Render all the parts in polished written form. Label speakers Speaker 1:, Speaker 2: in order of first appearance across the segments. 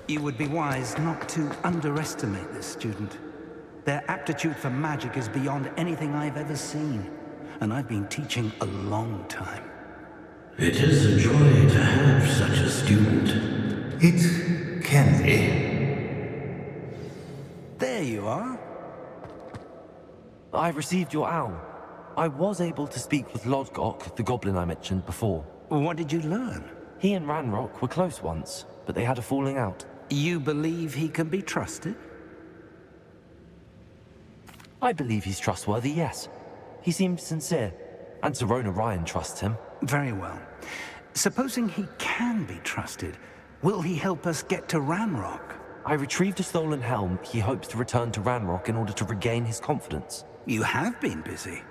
Speaker 1: You would be wise not to underestimate this student. Their aptitude for magic is beyond anything I've ever seen, and I've been teaching a long time.
Speaker 2: It is a joy to have such a student.
Speaker 3: It can be.
Speaker 1: There you are.
Speaker 4: I received your owl. I was able to speak with Lodgok, the goblin I mentioned before.
Speaker 1: What did you learn?
Speaker 4: He and Ranrock were close once, but they had a falling out.
Speaker 1: You believe he can be trusted?
Speaker 4: I believe he's trustworthy, yes. He seemed sincere, and Sirona Ryan trusts him.
Speaker 1: Very well. Supposing he can be trusted, will he help us get to Ranrock?
Speaker 4: I retrieved a stolen helm. He hopes to return to Ranrock in order to regain his confidence.
Speaker 1: You have been busy.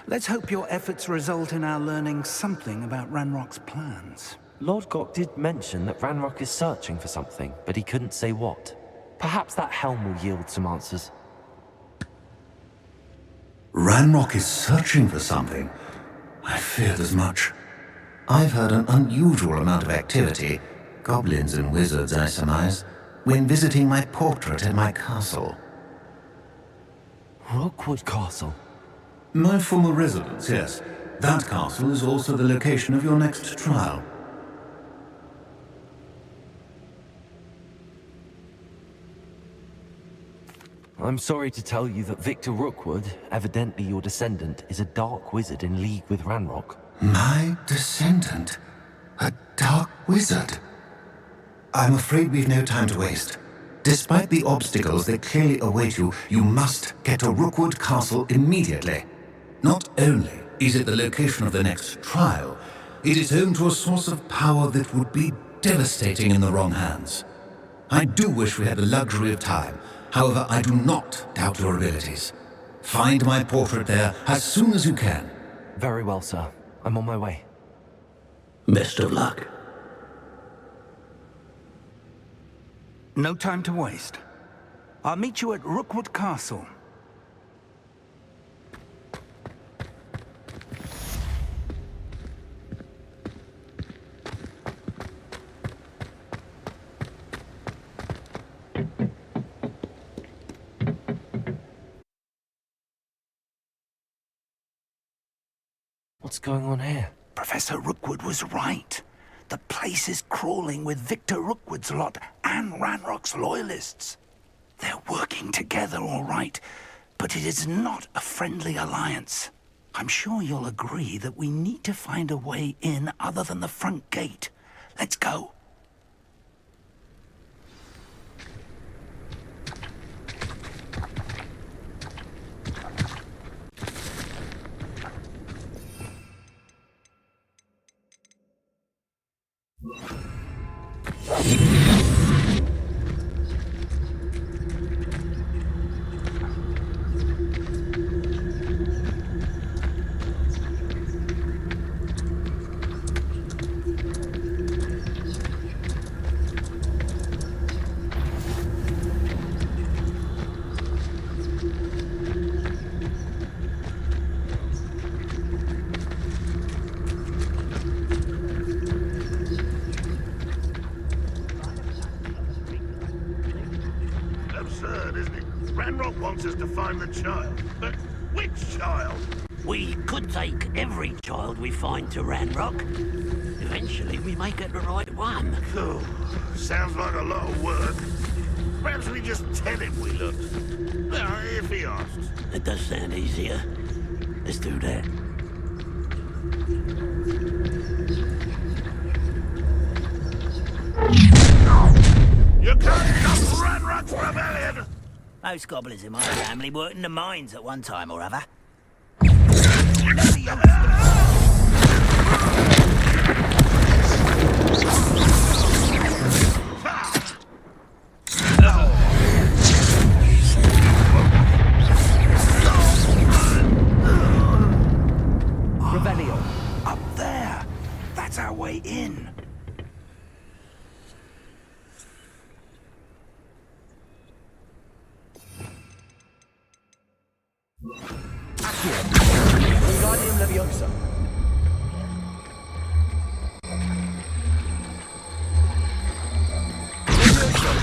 Speaker 1: Let's hope your efforts result in our learning something about Ranrock's plans.
Speaker 4: Lodgok did mention that Ranrock is searching for something, but he couldn't say what. Perhaps that helm will yield some answers.
Speaker 3: Ranrock is searching for something. I feared as much. I've heard an unusual amount of activity, goblins and wizards, I surmise, when visiting my portrait at my castle.
Speaker 4: Rookwood Castle?
Speaker 3: My former residence, yes. That castle is also the location of your next trial.
Speaker 4: I'm sorry to tell you that Victor Rookwood, evidently your descendant, is a dark wizard in league with Ranrock.
Speaker 3: My descendant? A dark wizard? I'm afraid we've no time to waste. Despite the obstacles that clearly await you, you must get to Rookwood Castle immediately. Not only is it the location of the next trial, it is home to a source of power that would be devastating in the wrong hands. I do wish we had the luxury of time. However, I do not doubt your abilities. Find my portrait there as soon as you can.
Speaker 4: Very well, sir. I'm on my way.
Speaker 2: Best of luck.
Speaker 1: No time to waste. I'll meet you at Rookwood Castle.
Speaker 4: What's going on here?
Speaker 1: Professor Rookwood was right. The place is crawling with Victor Rookwood's lot and Ranrock's loyalists. They're working together, all right, but it is not a friendly alliance. I'm sure you'll agree that we need to find a way in other than the front gate. Let's go.
Speaker 5: Ranrock wants us to find the child. But which child?
Speaker 6: We could take every child we find to Ranrock. Eventually, we may get the right one.
Speaker 5: Oh, sounds like a lot of work. Perhaps we just tell him we looked. If he asks.
Speaker 6: It does sound easier. Let's do that.
Speaker 5: You can't stop Ranrock's rebellion!
Speaker 6: Most goblins in my family worked in the mines at one time or other.
Speaker 1: Revelio. Up there. That's our way in.
Speaker 7: Wingardium Leviosa. Leviosa.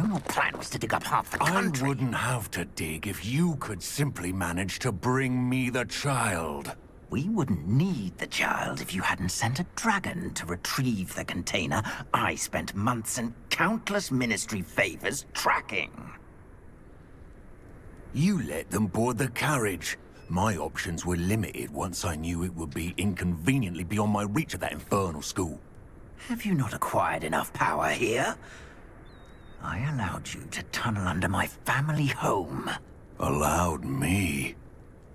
Speaker 1: Your plan was to dig up half the country.
Speaker 8: I wouldn't have to dig if you could simply manage to bring me the child.
Speaker 1: We wouldn't need the child if you hadn't sent a dragon to retrieve the container I spent months and countless ministry favors tracking.
Speaker 8: You let them board the carriage. My options were limited once I knew it would be inconveniently beyond my reach at that infernal school.
Speaker 1: Have you not acquired enough power here? I allowed you to tunnel under my family home.
Speaker 8: Allowed me?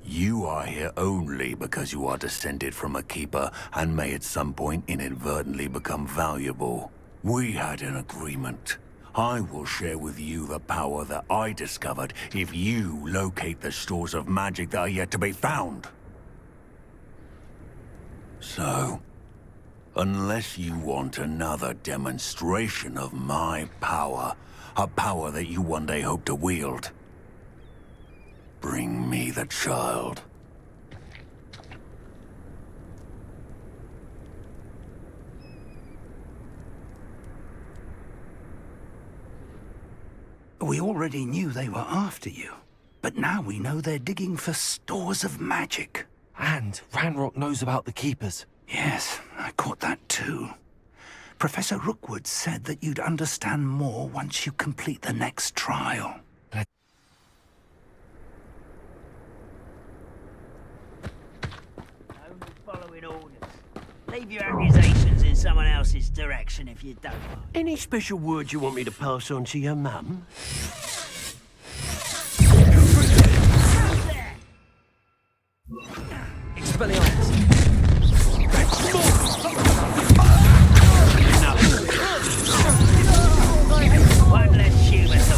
Speaker 8: You are here only because you are descended from a keeper and may at some point inadvertently become valuable. We had an agreement. I will share with you the power that I discovered if you locate the stores of magic that are yet to be found. So, unless you want another demonstration of my power, a power that you one day hope to wield, bring me the child.
Speaker 1: We already knew they were after you, but now we know they're digging for stores of magic.
Speaker 4: And Ranrock knows about the Keepers.
Speaker 1: Yes, I caught that too. Professor Rookwood said that you'd understand more once you complete the next trial.
Speaker 6: Only following orders. Leave your accusations in someone else's direction if you don't mind.
Speaker 7: Any special words you want me to pass on to your mum? Expelliarmus!
Speaker 6: One less human to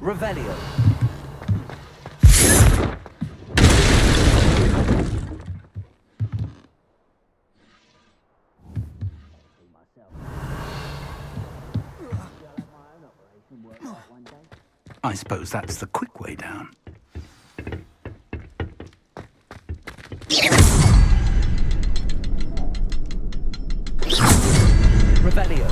Speaker 4: Revelio.
Speaker 1: I suppose that's the quick way down.
Speaker 4: Revelio.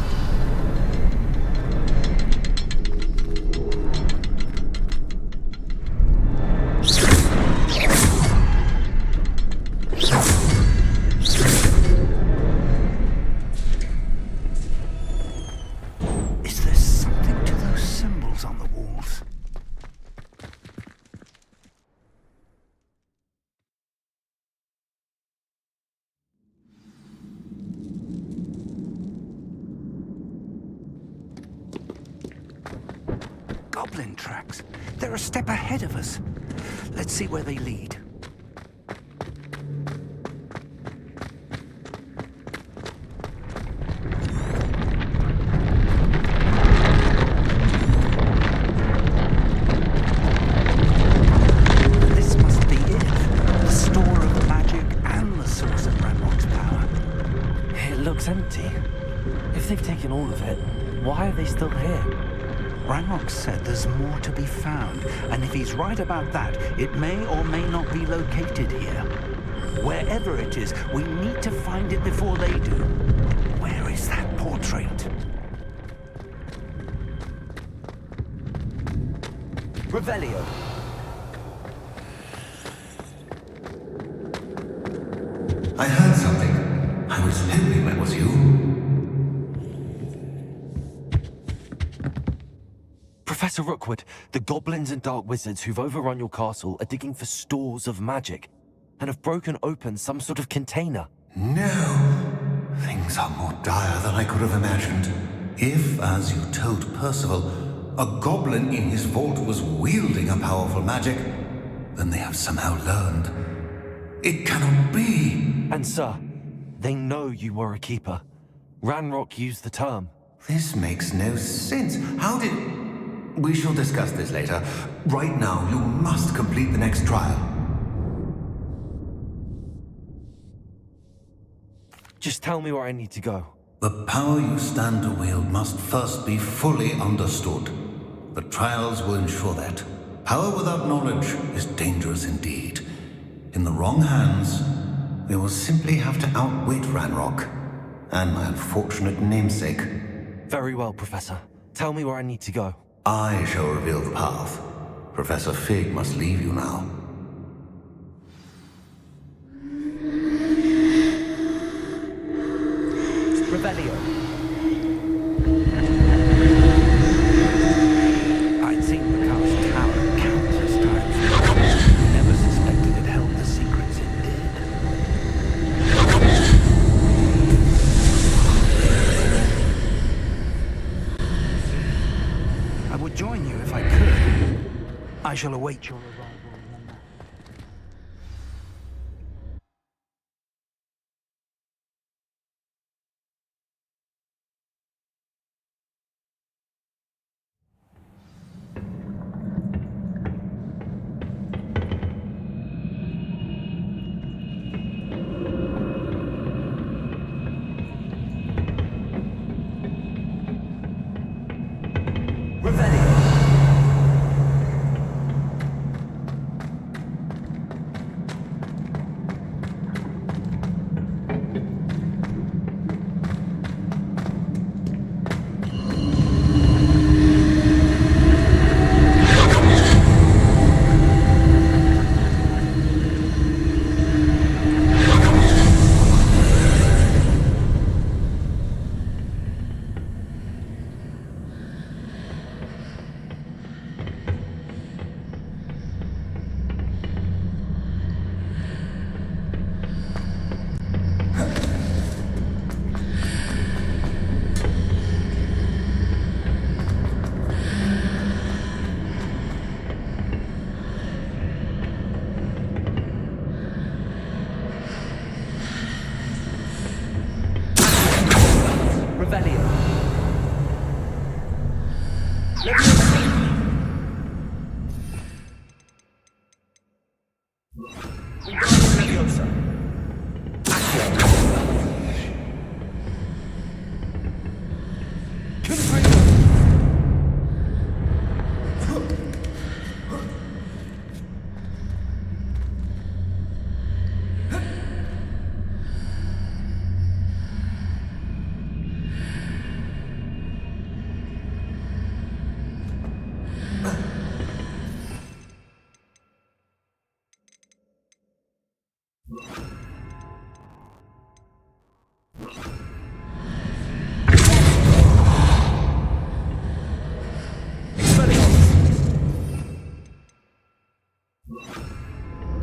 Speaker 1: Is there something to those symbols on the walls? goblin tracks. They're a step ahead of us. Let's see where they lead. This must be it. The store of the magic and the source of Ranrock's power.
Speaker 4: It looks empty. If they've taken all of it, why are they still here?
Speaker 1: Ranrock said there's more to be found, and if he's right about that, it may or may not be located here. Wherever it is, we need to find it before they do. Where is that portrait?
Speaker 4: Revelio.
Speaker 3: I heard something. I was hoping that was you.
Speaker 4: Professor Rookwood, the goblins and dark wizards who've overrun your castle are digging for stores of magic and have broken open some sort of container.
Speaker 3: No. Things are more dire than I could have imagined. If, as you told Percival, a goblin in his vault was wielding a powerful magic, then they have somehow learned. It cannot be.
Speaker 4: And sir, they know you were a keeper. Ranrock used the term.
Speaker 3: This makes no sense. How did... We shall discuss this later. Right now, you must complete the next trial.
Speaker 4: Just tell me where I need to go.
Speaker 3: The power you stand to wield must first be fully understood. The trials will ensure that. Power without knowledge is dangerous indeed. In the wrong hands, we will simply have to outwit Ranrock and my unfortunate namesake.
Speaker 4: Very well, Professor. Tell me where I need to go.
Speaker 3: I shall reveal the path. Professor Fig must leave you now.
Speaker 4: Revelio.
Speaker 1: I'd seen the Carl's Tower countless times. Never suspected it held the secrets it did. I would join you if I could. I shall await your arrival in the map.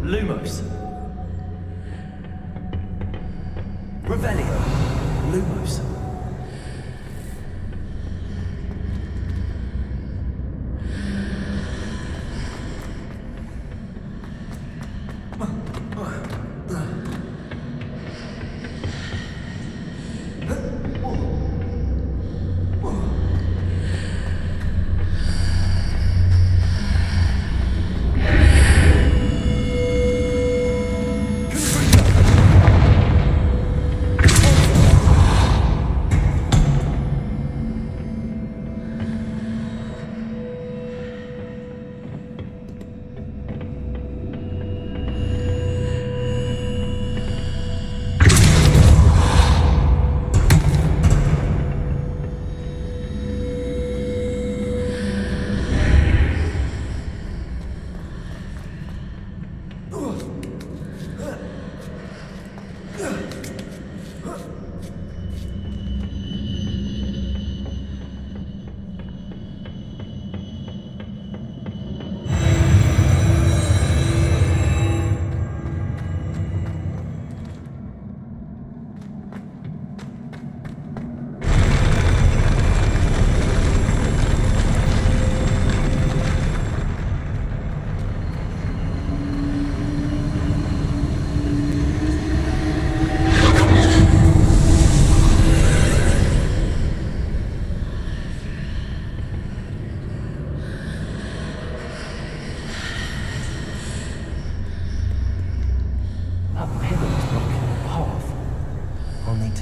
Speaker 4: Lumos. Revelio. Lumos.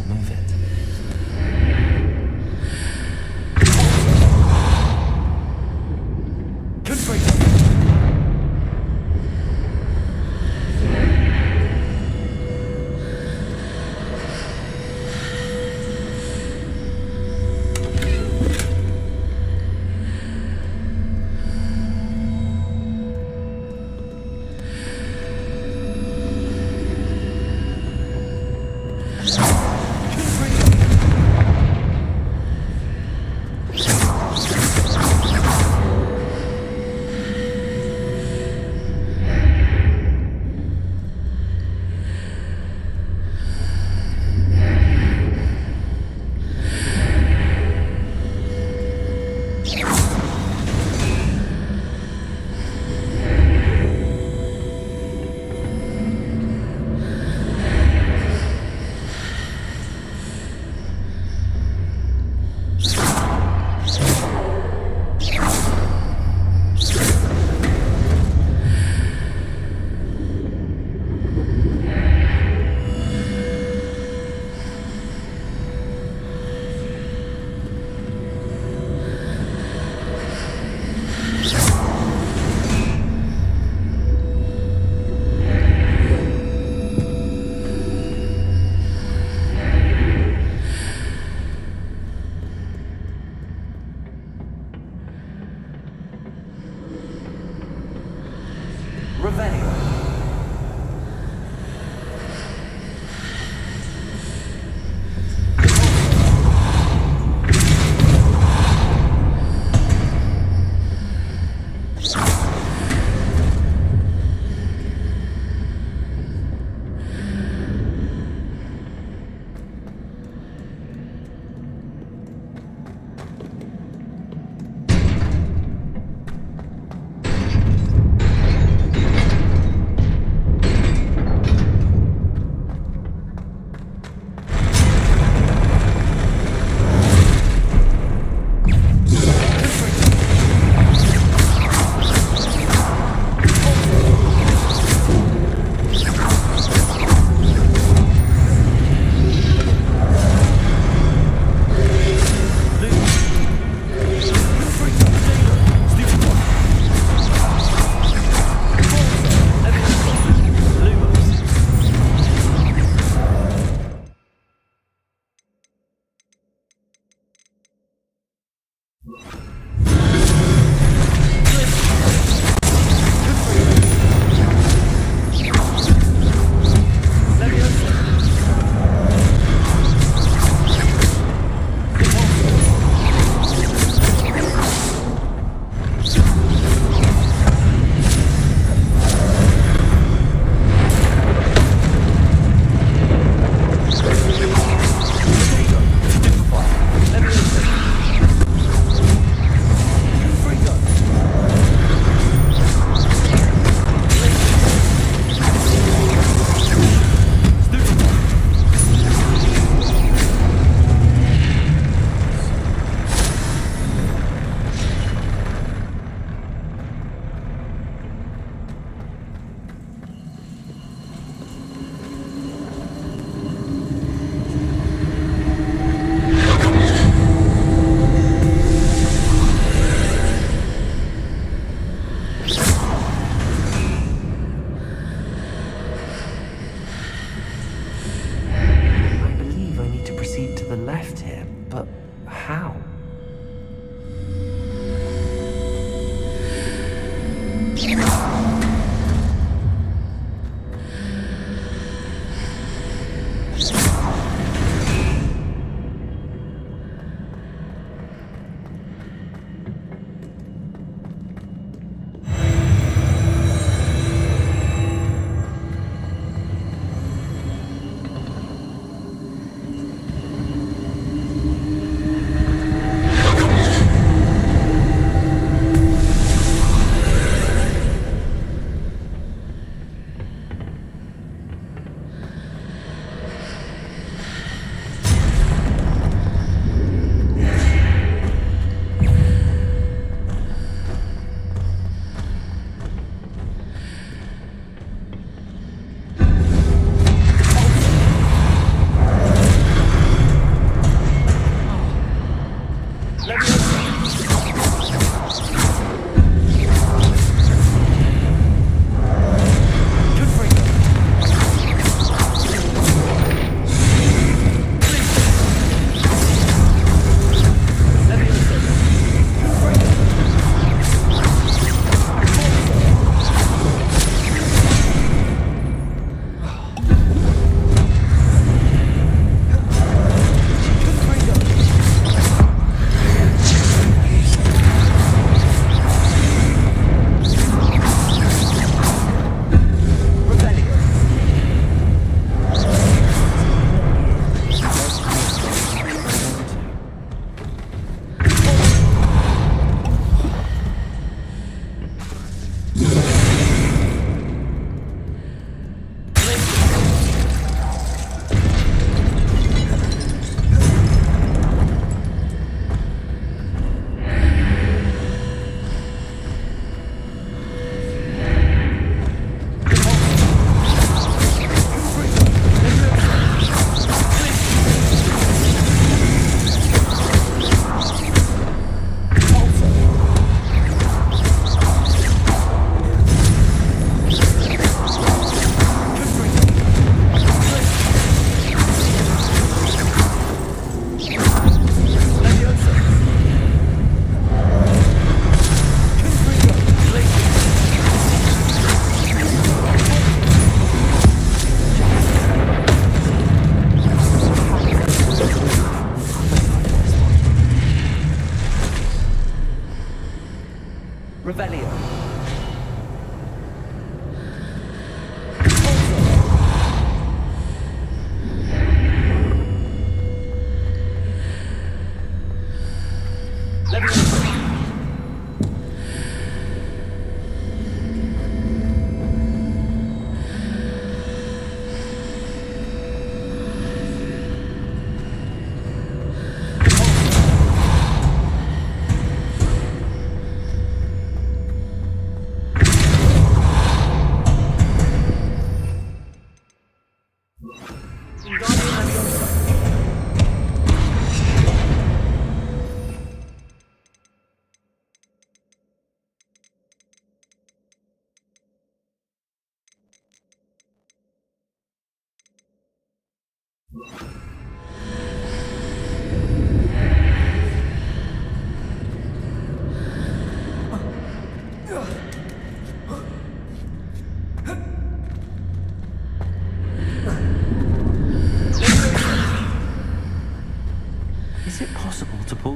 Speaker 4: remove it. Confringo!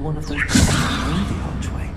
Speaker 4: one of those behind the archway.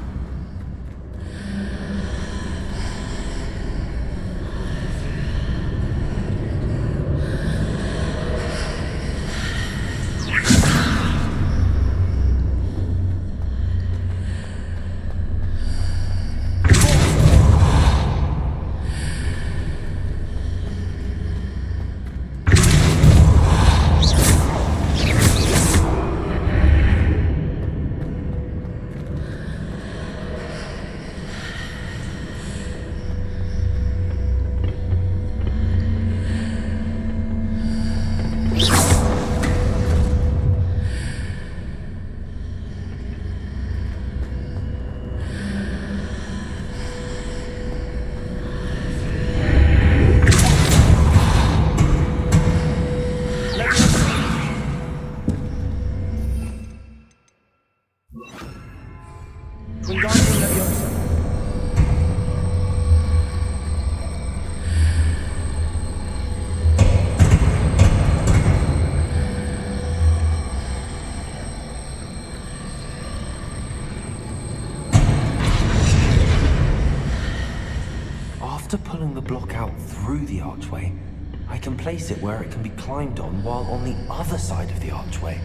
Speaker 4: After pulling the block out through the archway, I can place it where it can be climbed on while on the other side of the archway.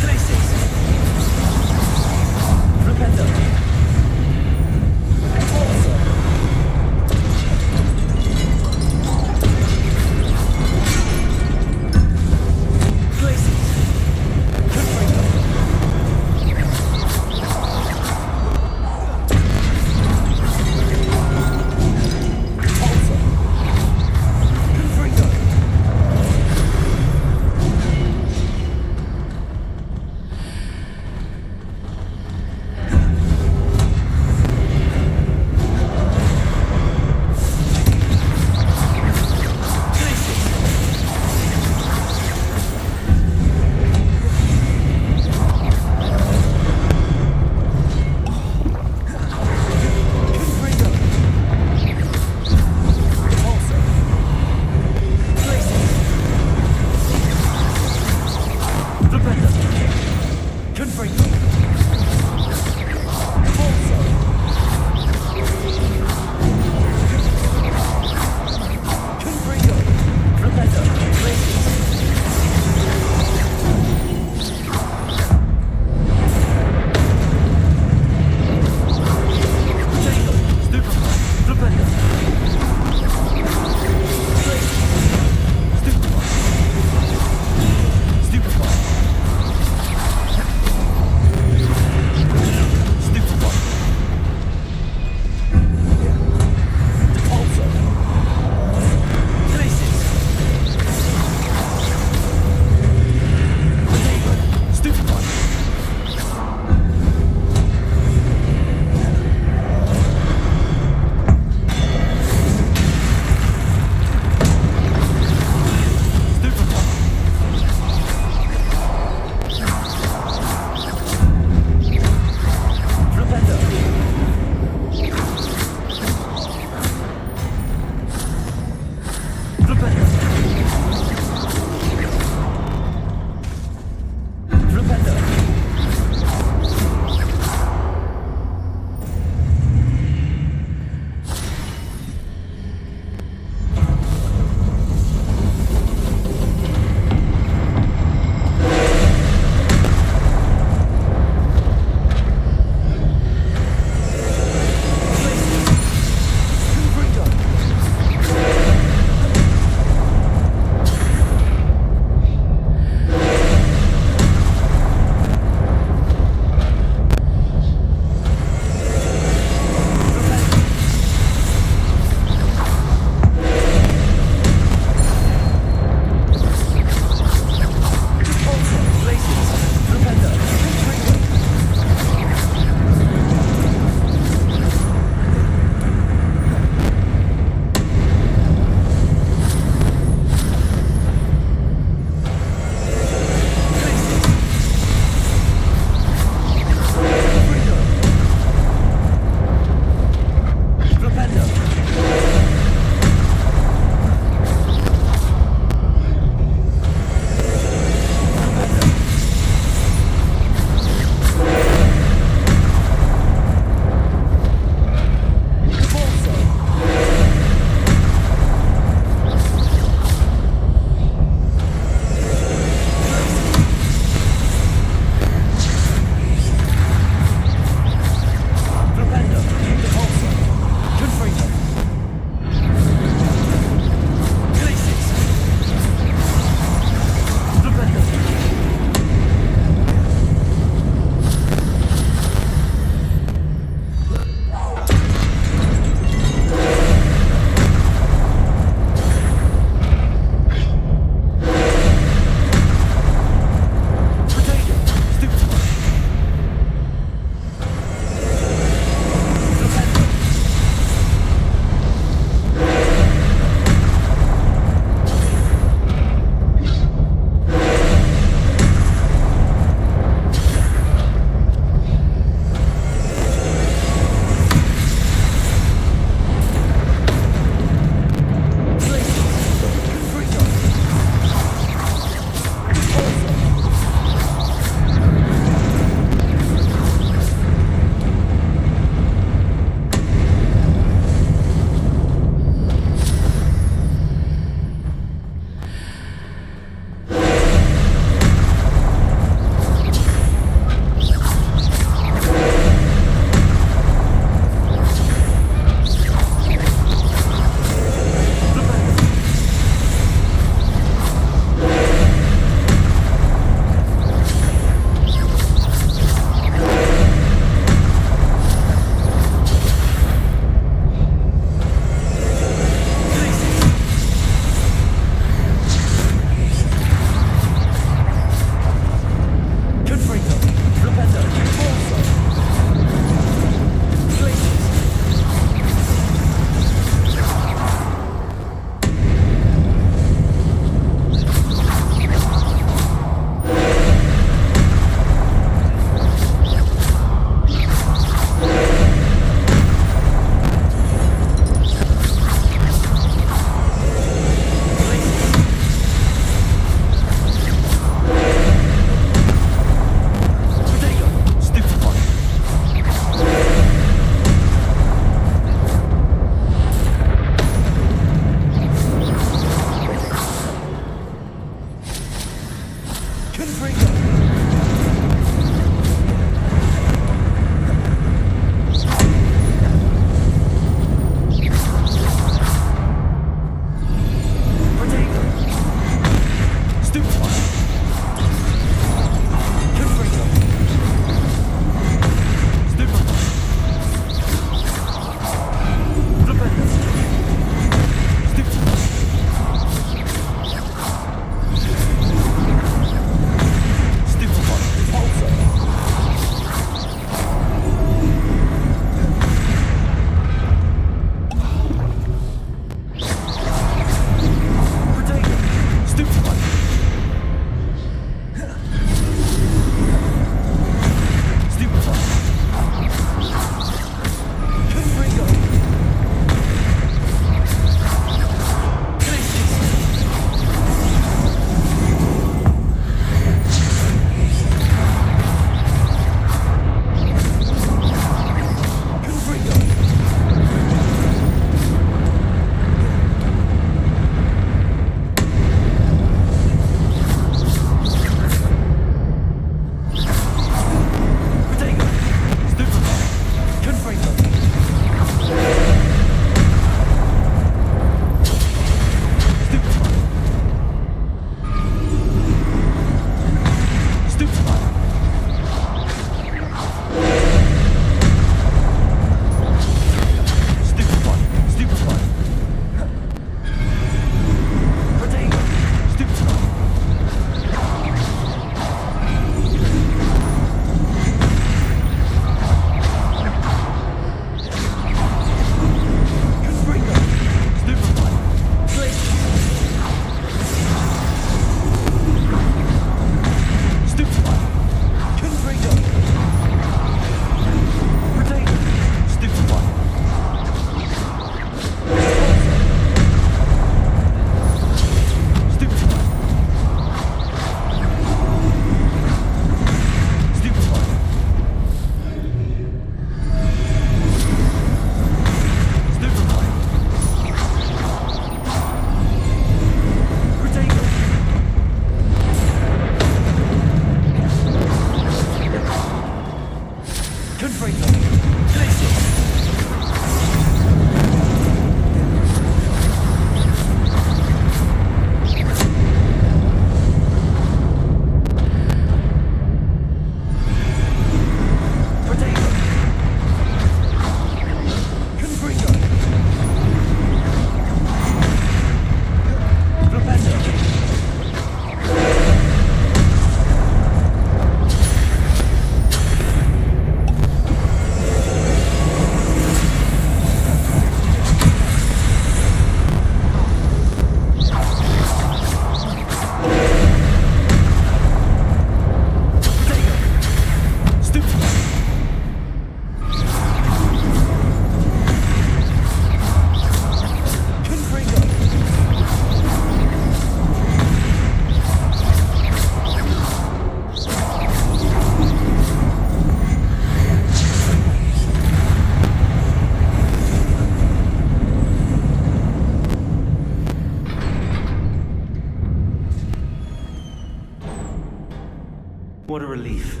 Speaker 7: What a relief.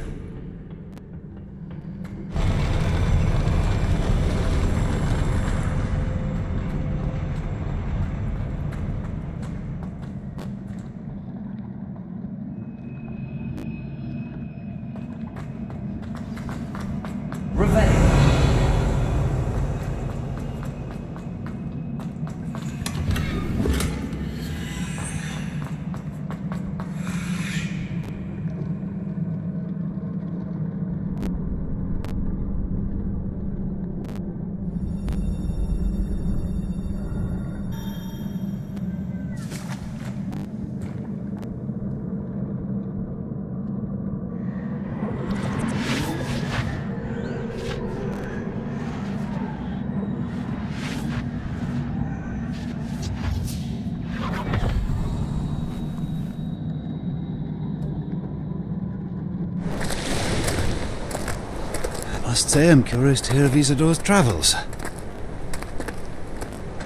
Speaker 9: Must say I'm curious to hear of Isadore's travels.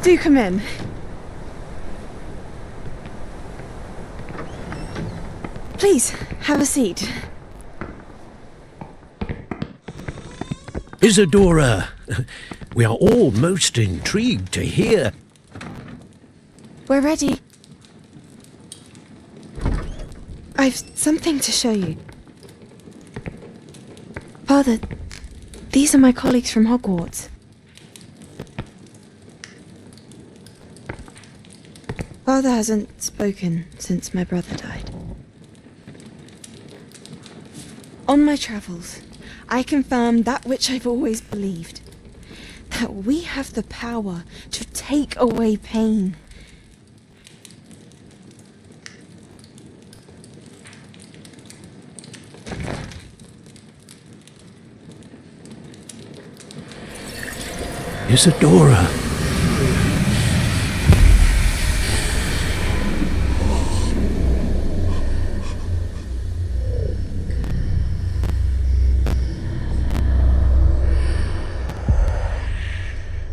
Speaker 10: Do come in. Please, have a seat.
Speaker 11: Isadora, we are all most intrigued to hear.
Speaker 10: We're ready. I've something to show you. Father, these are my colleagues from Hogwarts. Father hasn't spoken since my brother died. On my travels, I confirmed that which I've always believed. That we have the power to take away pain.
Speaker 11: Isadora.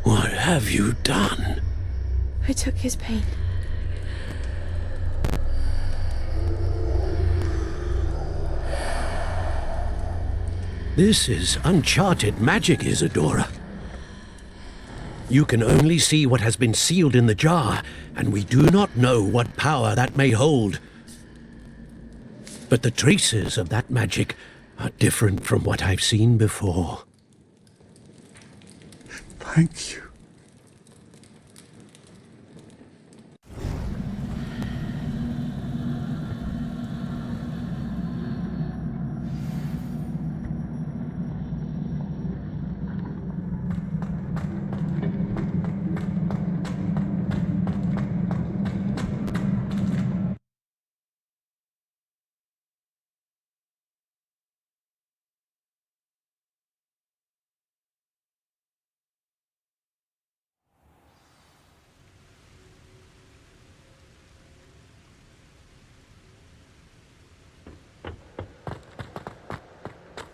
Speaker 11: What have you done?
Speaker 10: I took his pain.
Speaker 11: This is uncharted magic, Isadora. You can only see what has been sealed in the jar, and we do not know what power that may hold. But the traces of that magic are different from what I've seen before.
Speaker 5: Thank you.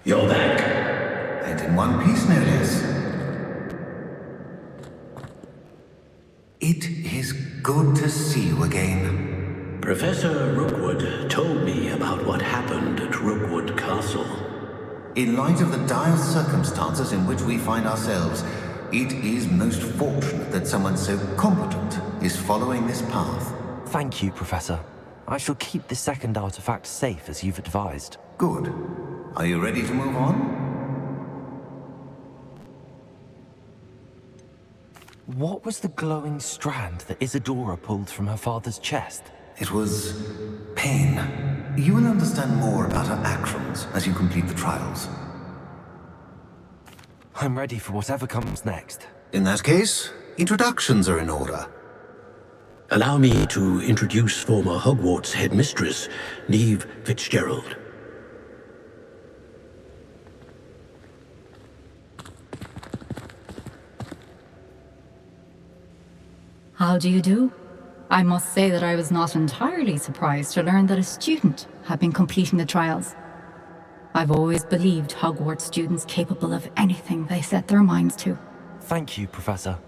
Speaker 2: You're back.
Speaker 3: And in one piece, no less. It is good to see you again.
Speaker 2: Professor Rookwood told me about what happened at Rookwood Castle.
Speaker 3: In light of the dire circumstances in which we find ourselves, it is most fortunate that someone so competent is following this path.
Speaker 4: Thank you, Professor. I shall keep the second artifact safe as you've advised.
Speaker 3: Good. Are you ready to move on?
Speaker 4: What was the glowing strand that Isadora pulled from her father's chest?
Speaker 3: It was pain. You will understand more about her actions as you complete the trials.
Speaker 4: I'm ready for whatever comes next.
Speaker 3: In that case, introductions are in order.
Speaker 11: Allow me to introduce former Hogwarts headmistress, Neve Fitzgerald.
Speaker 12: How do you do? I must say that I was not entirely surprised to learn that a student had been completing the trials. I've always believed Hogwarts students capable of anything they set their minds to.
Speaker 4: Thank you, Professor.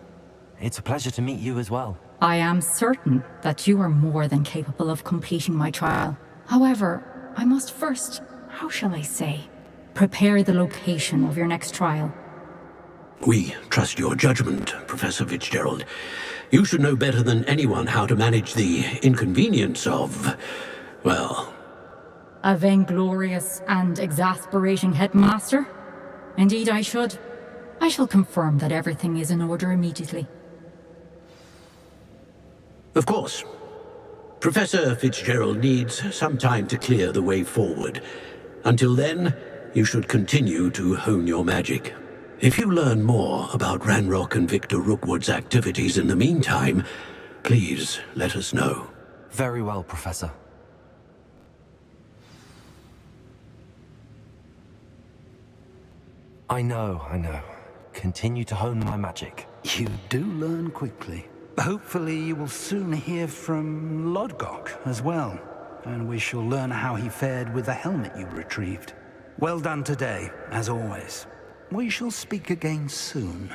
Speaker 4: It's a pleasure to meet you as well.
Speaker 12: I am certain that you are more than capable of completing my trial. However, I must first, how shall I say, prepare the location of your next trial.
Speaker 11: We trust your judgment, Professor Fitzgerald. You should know better than anyone how to manage the inconvenience of, well...
Speaker 12: A vainglorious and exasperating headmaster? Indeed I should. I shall confirm that everything is in order immediately.
Speaker 11: Of course. Professor Fitzgerald needs some time to clear the way forward. Until then, you should continue to hone your magic. If you learn more about Ranrock and Victor Rookwood's activities in the meantime, please let us know.
Speaker 4: Very well, Professor. I know. Continue to hone my magic.
Speaker 1: You do learn quickly. Hopefully you will soon hear from Lodgok as well, and we shall learn how he fared with the helmet you retrieved. Well done today, as always. We shall speak again soon.